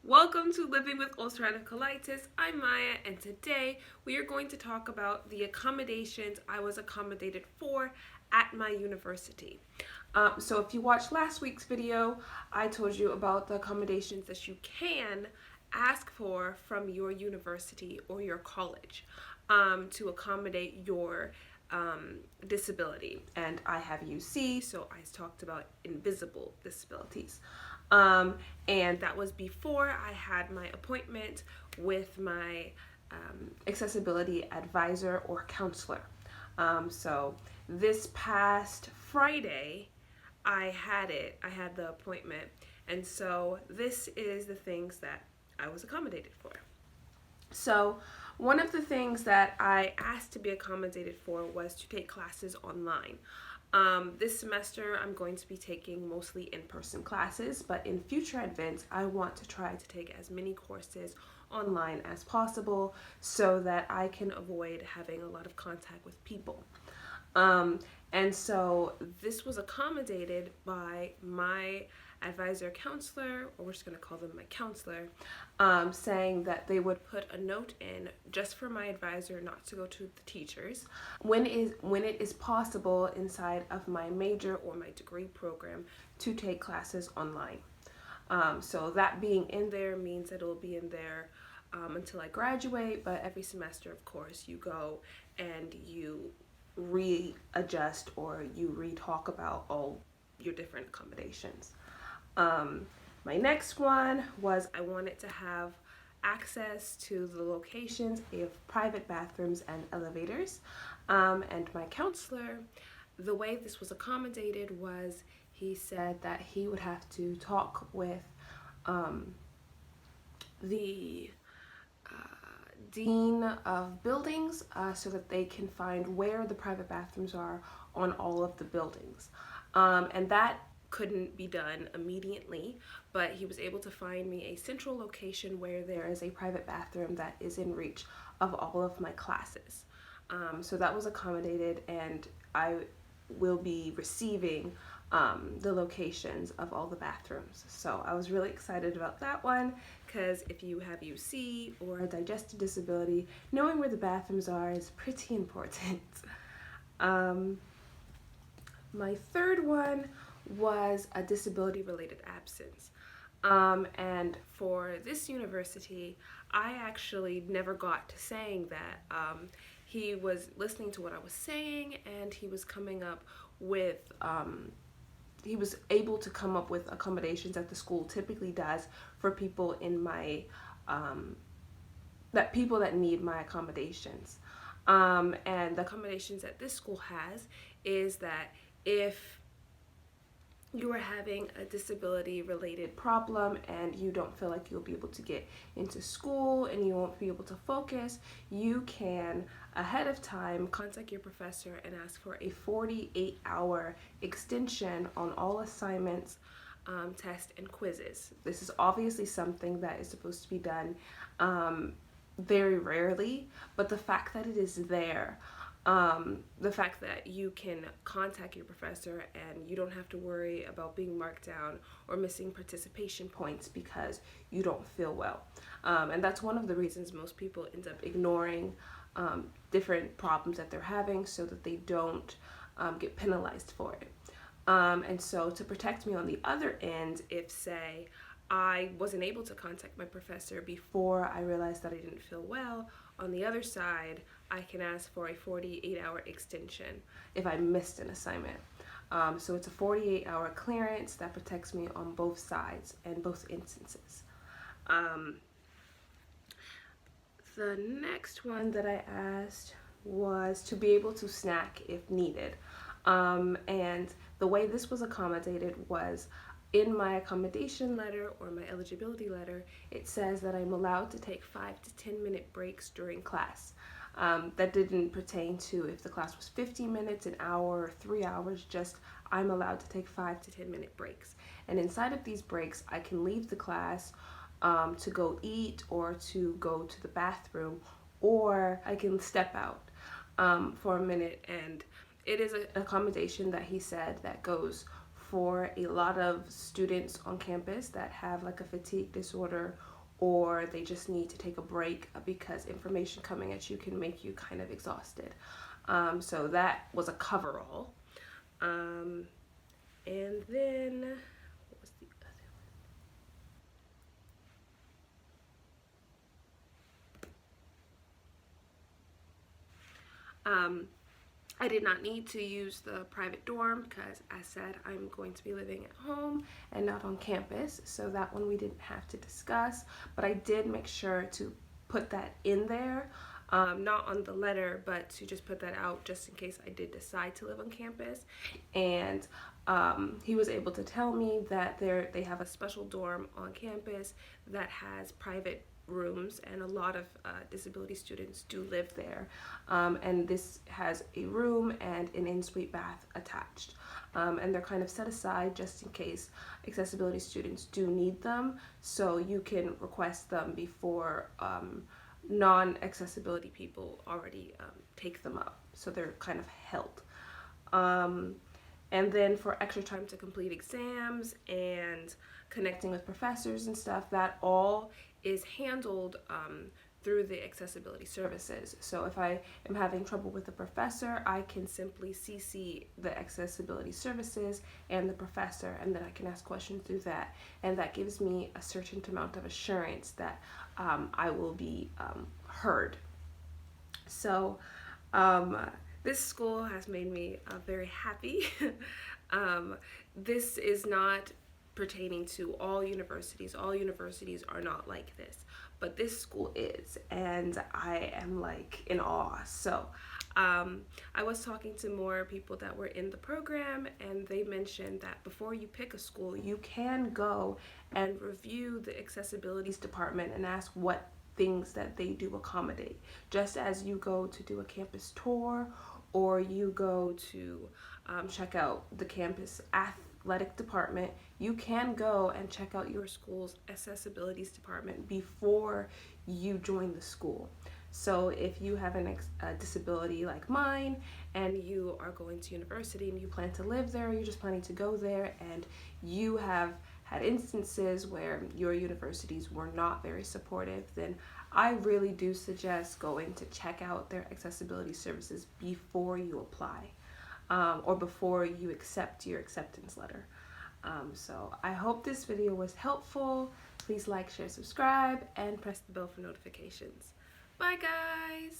Welcome to Living with Ulcerative Colitis. I'm Maya, and today we are going to talk about the accommodations I was accommodated for at my university. So if you watched last week's video, I told you about the accommodations that you can ask for from your university or your college to accommodate your disability. And I have UC, so I talked about invisible disabilities. And that was before I had my appointment with my accessibility advisor or counselor. So this past Friday, I had the appointment. And so this is the things that I was accommodated for. So, one of the things that I asked to be accommodated for was to take classes online. This semester, I'm going to be taking mostly in-person classes, but in future events, I want to try to take as many courses online as possible so that I can avoid having a lot of contact with people. And so this was accommodated by my advisor counselor, or we're just going to call them my counselor, saying that they would put a note in just for my advisor not to go to the teachers when it is possible inside of my major or my degree program to take classes online. So that being in there means that it'll be in there until I graduate, but every semester, of course, you go and you readjust or you re-talk about all your different accommodations. My next one was I wanted to have access to the locations of private bathrooms and elevators. And my counselor, the way this was accommodated was he said that he would have to talk with the dean of buildings so that they can find where the private bathrooms are on all of the buildings. And that couldn't be done immediately, but he was able to find me a central location where there is a private bathroom that is in reach of all of my classes. So that was accommodated, and I will be receiving the locations of all the bathrooms. So I was really excited about that one because if you have UC or a digestive disability, knowing where the bathrooms are is pretty important. My third one was a disability related absence. And for this university, I actually never got to saying that. He was listening to what I was saying, and he was coming up with he was able to come up with accommodations that the school typically does for people in my people that need my accommodations. And the accommodations that this school has is that if you are having a disability related problem and you don't feel like you'll be able to get into school and you won't be able to focus, you can ahead of time contact your professor and ask for a 48-hour extension on all assignments, tests, and quizzes. This is obviously something that is supposed to be done very rarely, but the fact that it is there, the fact that you can contact your professor and you don't have to worry about being marked down or missing participation points because you don't feel well. And that's one of the reasons most people end up ignoring different problems that they're having so that they don't get penalized for it. And so to protect me on the other end, if say I wasn't able to contact my professor before I realized that I didn't feel well, on the other side, I can ask for a 48-hour extension if I missed an assignment. So it's a 48-hour clearance that protects me on both sides and both instances. The next one that I asked was to be able to snack if needed. And the way this was accommodated was in my accommodation letter or my eligibility letter, it says that I'm allowed to take 5 to 10 minute breaks during class. That didn't pertain to if the class was 50 minutes, an hour, or 3 hours, just I'm allowed to take 5 to 10 minute breaks. And inside of these breaks, I can leave the class to go eat or to go to the bathroom, or I can step out for a minute. And it is an accommodation that he said that goes for a lot of students on campus that have like a fatigue disorder or they just need to take a break because information coming at you can make you kind of exhausted. So that was a coverall. Um, and then, what was the other one? I did not need to use the private dorm because I said I'm going to be living at home and not on campus. So that one we didn't have to discuss, but I did make sure to put that in there. Not on the letter, but to just put that out just in case I did decide to live on campus. And he was able to tell me that they have a special dorm on campus that has private rooms, and a lot of disability students do live there. And this has a room and an in-suite bath attached. And they're kind of set aside just in case accessibility students do need them, so you can request them before non-accessibility people already take them up, so they're kind of held. Um, and then for extra time to complete exams and connecting with professors and stuff, that all is handled through the accessibility services. So if I am having trouble with a professor, I can simply CC the accessibility services and the professor, and then I can ask questions through that. And that gives me a certain amount of assurance that I will be heard. So this school has made me very happy. This is not pertaining to all universities. All universities are not like this, but this school is, and I am like in awe. So I was talking to more people that were in the program, and they mentioned that before you pick a school, you can go and review the accessibilities department and ask what things that they do accommodate. Just as you go to do a campus tour, or you go to check out the campus athletic department, you can go and check out your school's accessibilities department before you join the school. So if you have a disability like mine and you are going to university and you plan to live there, you're just planning to go there, and you have had instances where your universities were not very supportive, then I really do suggest going to check out their accessibility services before you apply, or before you accept your acceptance letter. So I hope this video was helpful. Please like, share, subscribe, and press the bell for notifications. Bye guys!